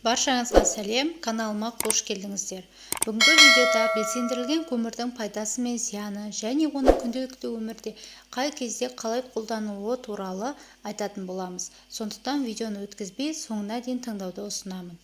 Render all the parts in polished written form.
Баршаңызға сәлем, каналыма қош келдіңіздер. Бүгінгі видеода белсендірілген көмірдің пайдасы мен зияны және оны күнделікті өмірде қай кезде қалай қолданылуы туралы айтатын боламыз. Сондықтан видеоны өткізбей соңына дейін тыңдауды ұсынамын.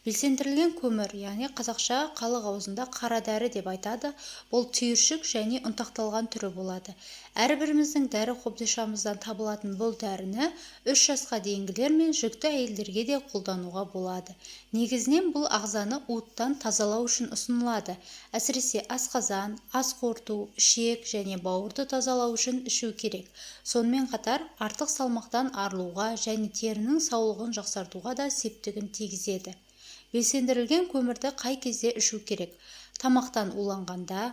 Белсендірілген көмір, яғни қазақша халық аузында қара дәрі деп айтады, бұл түйіршік және ұнтақталған түрі болады. Әрбіріміздің дәрі қобдишамыздан табылатын бұл дәріні 3 жасқа дейінгілер мен жүкті әйелдерге де қолдануға болады. Негізінен бұл ағзаны уыттан тазалау үшін ұсынылады. Әсіресе асқазан, ас қорыту, ішек және бауырды тазалау үшін ішу керек. Сонымен қатар артық салмақтан арылуға және терінің саулығын жақсартуға да септігін тигізеді. Белсендірілген көмірді қай кезде ішу керек? Тамақтан уланғанда,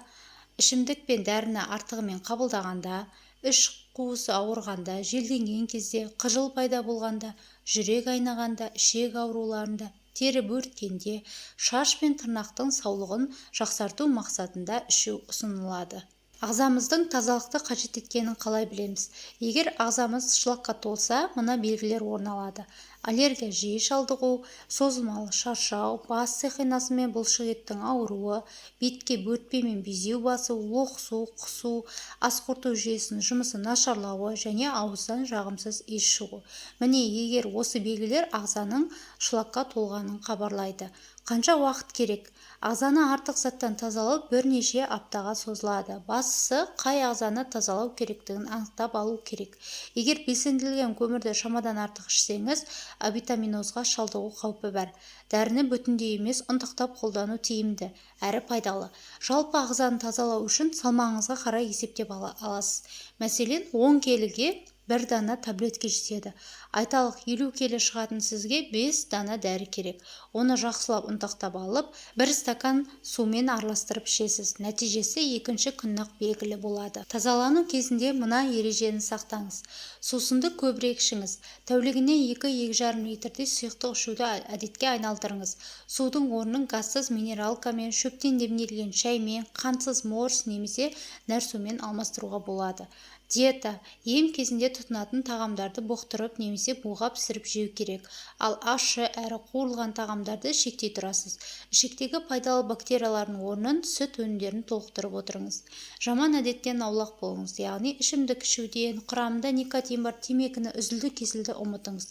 ішімдік пен дәріні артығымен қабылдағанда, іш қуысы ауырғанда, желденген кезде, қыжыл пайда болғанда, жүрек айнығанда, ішек ауруларында, тері бөрткенде, шаш пен тырнақтың саулығын жақсарту мақсатында ішу ұсынылады. Ағзамыздың тазалықты қажет еткенін қалай білеміз? Егер ағзамыз шлакқа толса, мына белгілер орын алады. Аллергия жиі шалдығу, созылмалы шаршау, бас сақинасы мен бұлшық еттің ауруы, бетке бөртпе мен безеу басу, лоқсу, құсу, ас қорыту жүйесінің жұмысы нашарлауы және ауыздан жағымсыз иіс шығу. Міне, егер осы белгілер ағзаның шлакқа толғанын хабарлайды. Қанша уақыт керек? Ағзаны артық заттан тазалау бірнеше аптаға созылады. Бастысы қай ағзаны тазалау керектігін анықтап алу керек. Егер белсендірілген көмірді шамадан артық ішсеңіз, авитаминозға шалдығу қаупі бар. Дәріні бүтіндей емес, ұнтақтап қолдану тиімді әрі пайдалы. Жалпы ағзаны тазалау үшін салмағыңызға қарай есептеп аласыз. Мәселен, 10 келіге 1 дана таблетка жетеді. Айталық 50 келі шығатын сізге 5 дана дәрі керек. Оны жақсылап ұнтақтап алып, 1 стакан сумен араластырып ішесіз. Нәтижесі екінші күн-ақ белгілі болады. Тазалану кезінде мына ережені сақтаңыз. Сусынды көбірек ішіңіз. Тәулігіне 2-2,5 литрдей сұйықтық ішуді әдетке айналдырыңыз. Судың орнын газсыз минералкамен, шөптен демделген шаймен, қантсыз морс немесе нәрсумен алмастыруға болады. Диета ем кезінде тұтынатын тағамдарды боқтырып немесе буға пісіріп жеу керек. Ал ащы әрі қуырылған тағамдарды шектей тұрасыз. Ішектегі пайдалы бактериялардың орнын сүт өнімдерін толықтырып отырыңыз. Жаман әдеттен аулақ болыңыз, яғни ішімдік ішуден, құрамында никотин бар темекіні үзілді-кесілді ұмытыңыз.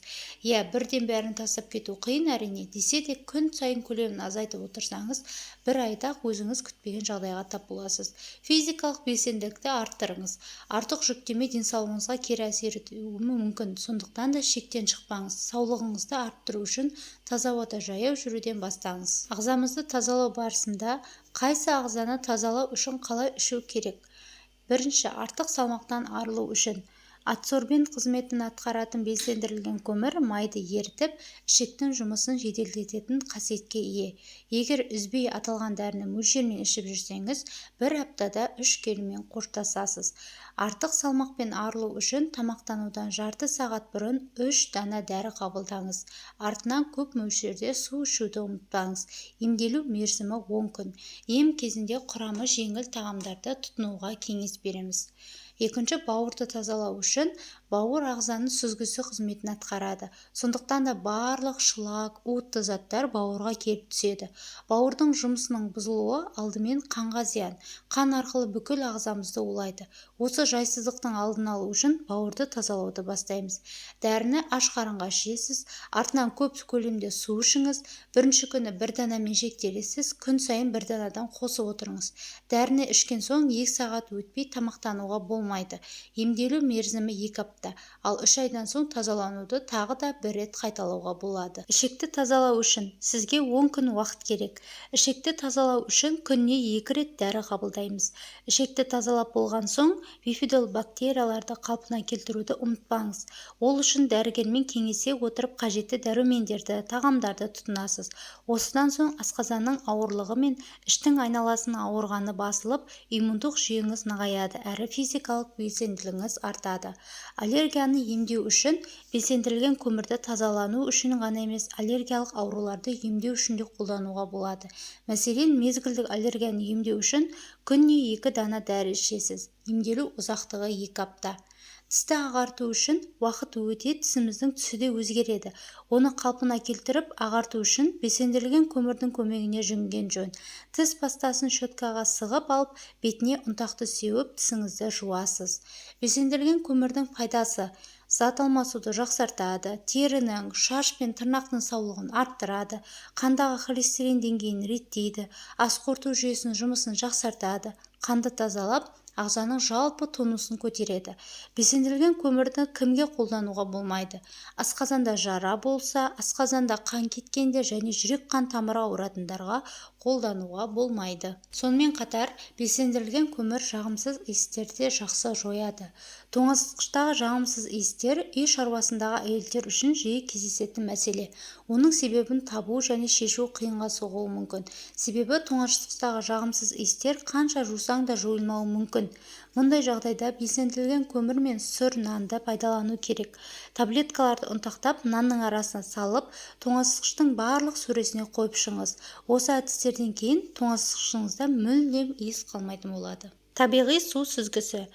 Бірден бәрін тастап кету қиын әрине, десе де күн сайын көлемін азайтып отырсаңыз, 1 айда өзіңіз күтпеген жағдайға тап боласыз. Физикалық белсенділікті арттырыңыз. Артық жүктеме денсаулығыңызға кері әсер етуі мүмкін. Сондықтан да шектен шықпаңыз. Саулығыңызды арттыру үшін таза ауада жаяу жүруден бастаңыз. Ағзамызды тазалау барысында қайсы ағзаны тазалау үшін қалай ішу керек? Бірінші, артық салмақтан арылу үшін. Адсорбент қызметін атқаратын белсендірілген көмір майды ерітіп, ішектің жұмысын жеделдететін қасиетке ие. Егер үзбей аталған дәріні мөлшермен ішіп жүрсеңіз, 1 аптада 3 келімен қоштасасыз. Артық салмақпен арылу үшін тамақтанудан жарты сағат бұрын 3 дана дәрі қабылдаңыз. Артынан көп мөлшерде су ішуді ұмытпаңыз. Емделу мерзімі 10 күн. Ем кезінде құрамы жеңіл тағамдарды тұтынуға кеңес береміз. Екінші, бауырды тазалау үшін бауыр ағзаның сүзгісі қызметін атқарады. Сондықтан да барлық шлак, уытты заттар бауырға келіп түседі. Бауырдың жұмысының бұзылуы алдымен қанға зиян. Қан арқылы бүкіл ағзамызды улайды. Осы жайсыздықтың алдын алу үшін бауырды тазалауды бастаймыз. Дәріні аш қарынға ішесіз, артынан көп көлемде су ішіңіз. Бірінші күні 1 данамен шектелесіз, күн сайын 1 данадан қосып отырыңыз. Дәріні ішкен соң 2 сағат өтпей тамақтануға болмайды. Емделу мерзімі 2 апта, ал 3 айдан соң тазалануды тағы да 1 рет қайталауға болады. Ішекті тазалау үшін сізге 10 күн уақыт керек. Ішекті тазалау үшін күніне 2 рет дәрі қабылдаймыз. Ішекті тазалап болған соң бифидол бактерияларды қалпына келтіруді ұмытпаңыз. Ол үшін дәрігермен кеңесе отырып қажетті дәрумендерді, тағамдарды тұтынасыз. Осыдан соң асқазанның ауырлығы мен іштің айналасының ауырғаны басылып, иммундық жүйеңіз нығаяды әрі физикалық белсенділігіңіз артады. Аллергияны емдеу үшін белсендірілген көмірді тазалану үшін ғана емес, аллергиялық ауруларды емдеу үшін де қолдануға болады. Мәселен, мезгілдік аллергияны емдеу үшін күніне 2 дана дәрі ішесіз. Емделу ұзақтығы 2 апта. Тісті ағарту үшін уақыт өте тісіміздің түсі де өзгереді. Оны қалпына келтіріп ағарту үшін безендірілген көмірдің көмегіне жүгінген жөн. Тіс пастасын щеткаға сығып алып, бетіне ұнтақты сеуіп тісіңізді жуасыз. Безендірілген көмірдің пайдасы: зат алмасуды жақсартады, терінің, шаш пен тырнақтың саулығын арттырады, қандағы холестерин деңгейін реттейді, ас қорыту жүйесінің жұмысын жақсартады, қанды тазалап, ағзаның жалпы тонусын көтереді. Безендірілген көмірді кімге қолдануға болмайды? Асқазанда жара болса, асқазанда қан кеткенде және жүрек-қан тамыры ауыратындарға қолдануға болмайды. Сонымен қатар, безендірілген көмір жағымсыз иістерді жақсы жояды. Тоңазытқыштағы жағымсыз иістер үй шаруасындағы әйелдер үшін жиі кездесетін мәселе. Оның себебін табу және шешу қиынға соғуы мүмкін. Себебі тоңазытқыштағы жағымсыз иістер қанша жусаң да жойылмауы мүмкін. Мұндай жағдайда безендірілген көмір мен сүр нанды пайдалану керек. Таблеткаларды ұнтақтап, нанның арасына салып, тоңазытқыштың барлық сөресіне қойып шығыңыз. Осы әдістерден кейін тоңазытқышыңызда мүлдем иіс қалмайтын болады. Табиғи су сүзгісі.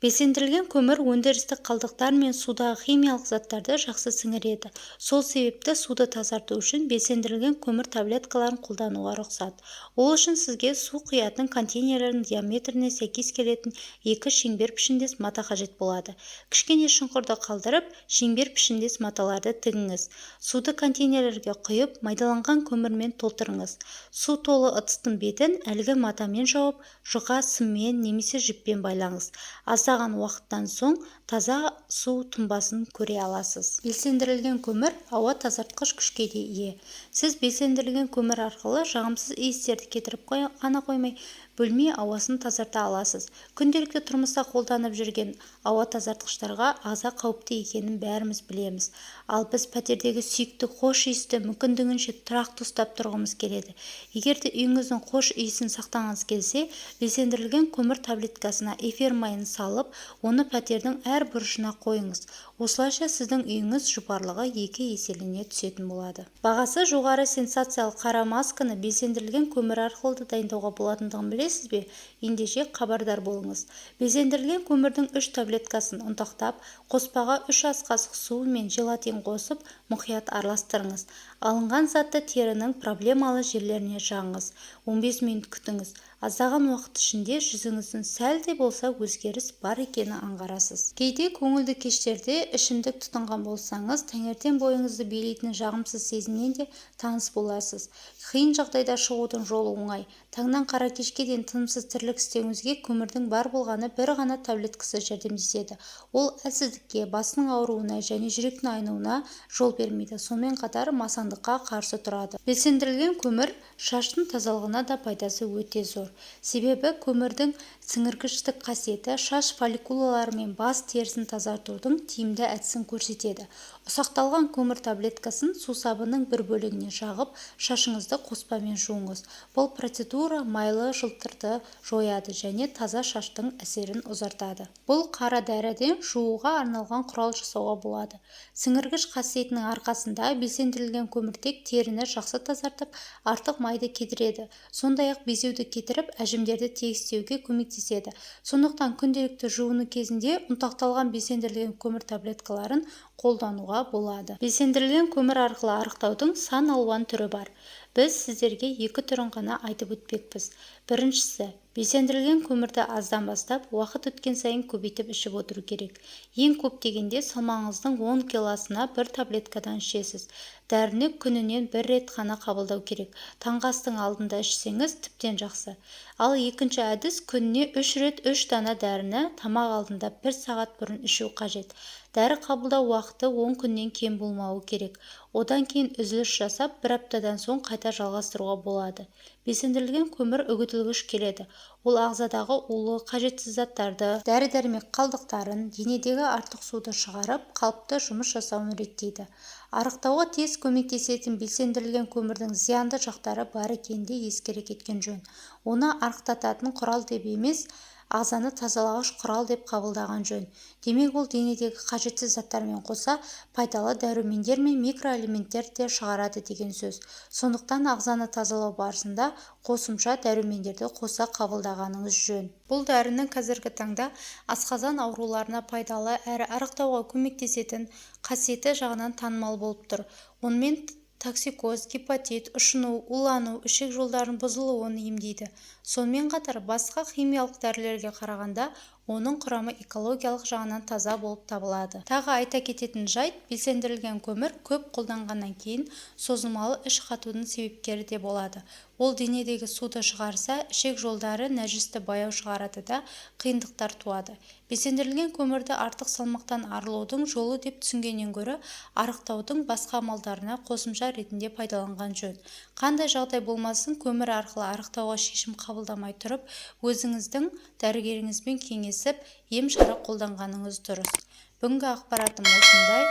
Безендірілген көмір өндірістік қалдықтар мен судағы химиялық заттарды жақсы сіңіреді. Сол себепті суды тазарту үшін безендірілген көмір таблеткаларын қолдануға рұқсат. Ол үшін сізге су құятын контейнерлердің диаметріне сәйкес келетін 2 шеңбер пішіндес мата қажет болады. Кішкене шұңқырды қалдырып, шеңбер пішіндес маталарды тігіңіз. Суды контейнерлерге құйып, майдаланған көмірмен толтырыңыз. Су толы ыдыстың бетін әлгі матамен жауып, жұқа сыммен немесе жіппен байлаңыз. Аздаған уақыттан соң таза су тұнбасын көре аласыз. Безендірілген көмір ауа тазартқыш күшке де ие. Сіз безендірілген көмір арқылы жағымсыз иістерді кетіріп қана қоймай, бөлме ауасын тазарта аласыз. Күнделікті тұрмыста қолданып жүрген ауа тазартқыштарға аса қауіпті екенін бәріміз білеміз. Ал біз пәтердегі сүйікті хош иісті мүмкіндігінше тұрақты ұстап тұрғымыз келеді. Егер де үйіңіздің хош иісін сақтағыңыз келсе, безендірілген көмір таблеткасына эфир майын салып, оны пәтердің әр бұрышына қойыңыз. Осылайша сіздің үйіңіз жұпарлығы 2 еселене түсетін болады. Бағасы жоғары сенсациялық қара масканы безендірілген көмір арқылы дайындауға болатындығын білесіз бе? Ендеше хабардар болыңыз. Безендірілген көмірдің 3 таблеткасын ұнтақтап, қоспаға 3 ас қасық су мен желатин қосып, мұқият араластырыңыз. Алынған затты терінің проблемалы жерлеріне жағыңыз. 15 минут күтіңіз. Аздаған уақыт ішінде жүзіңіздің сәл де болса өзгеріс бар екені аңғарасыз. Кейде көңілді кештерде ішімдік тұтынған болсаңыз, таңертең бойыңызды билейтін жағымсыз сезімнен де таныс боласыз. Қиын жағдайда шығудың жолы оңай. Таңнан қара кешке дейін тынымсыз тірлік істеуіңізге көмірдің бар болғаны бір ғана таблеткасы жәрдемдеседі. Ол әлсіздікке, басының ауруына және жүректің айнуына жол бермейді. Сонымен қатар масандыққа қарсы тұрады. Безендірілген көмір шаштың тазалығына да пайдасы өте зор. Себебі көмірдің сіңіргіштік қасиеті шаш фолликулалары мен бас терісін тазартудың тиімді әдісін көрсетеді. Ұсақталған көмір таблеткасын сусабынның бір бөлігіне жағып, шашыңызды қоспамен жуыңыз. Бұл процедура майлы жылтырды жояды және таза шаштың әсерін ұзартады. Бұл қара дәріден жууға арналған құрал жасауға болады. Сіңіргіш қасиетінің арқасында безендірілген көміртек теріні жақсы тазартып, артық майды кетіреді. Сондай-ақ безеуді кетіріп, әжімдерді тегістеуге көмектеседі. Сондықтан күнделікті жуыну кезінде ұнтақталған безендірілген көмір таблеткаларын қолдануға болады. Безендірілген көмір арқылы арықтаудың сан алуан түрі бар. Біз сіздерге 2 түрін ғана айтып өтпекпіз. Біріншісі, безендірілген көмірді аздан бастап, уақыт өткен сайын көбейтіп ішіп отыру керек. Ең көп дегенде салмағыңыздың 10 килосына 1 таблеткадан ішесіз. Дәріні күнінен 1 рет қана қабылдау керек. Таңғы астың алдында ішсеңіз тіптен жақсы. Ал екінші әдіс, күніне 3 рет 3 дана дәріні тамақ алдында 1 сағат бұрын ішу қажет. Дәрі қабылдау уақыты 10 күннен кем болмауы керек. Одан кейін үзіліс жасап, 1 аптадан соң қайта жалғастыруға болады. Безендірілген көмір үгітілгіш келеді. Ол ағзадағы улы, қажетсіз заттарды, дәрі-дәрмек қалдықтарын, денедегі артық суды шығарып, қалыпты жұмыс жасауын реттейді. Арықтауға тез көмектесетін безендірілген көмірдің зиянды жақтары бар екенін де ескере кеткен жөн. Оны арықтататын құрал деп емес, ағзаны тазалағыш құрал деп қабылдаған жөн. Демек ол денедегі қажетті заттармен қоса пайдалы дәрумендер мен микроэлементтер де шығарады деген сөз. Сондықтан ағзаны тазалау барысында қосымша дәрумендерді қоса қабылдағаныңыз жөн. Бұл дәрінің қазіргі таңда асқазан ауруларына пайдалы әрі арықтауға көмектесетін қасиеті жағынан танымал болып тұр. Онымен токсикоз, гепатит, ұшыну, улану, ішек жолдарының бұзылуын емдейді. Сонымен қатар басқа химиялық дәрілерге қарағанда оның құрамы экологиялық жағынан таза болып табылады. Тағы айта кететін жайт, белсендірілген көмір көп қолданғаннан кейін созылмалы іш қатудың себепкері де болады. Ол денедегі суды шығарса, ішек жолдары нәжісті баяу шығарады да қиындықтар туады. Белсендірілген көмірді артық салмақтан арылудың жолы деп түсінгеннен гөрі арықтаудың басқа амалдарына қосымша ретінде пайдаланған жөн. Қандай жағдай болмасын, көмір арқылы арықтауға шешім қабылдамай тұрып, өзіңіздің дәрігеріңізбен кеңесіп, ем-шара қолданғаныңыз дұрыс. Бүгінгі ақпаратым осындай.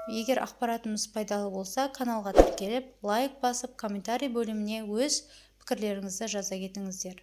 Егер ақпаратымыз пайдалы болса, каналға тіркеліп, лайк басып, комментарий бөліміне өз пікірлеріңізді жаза кетіңіздер.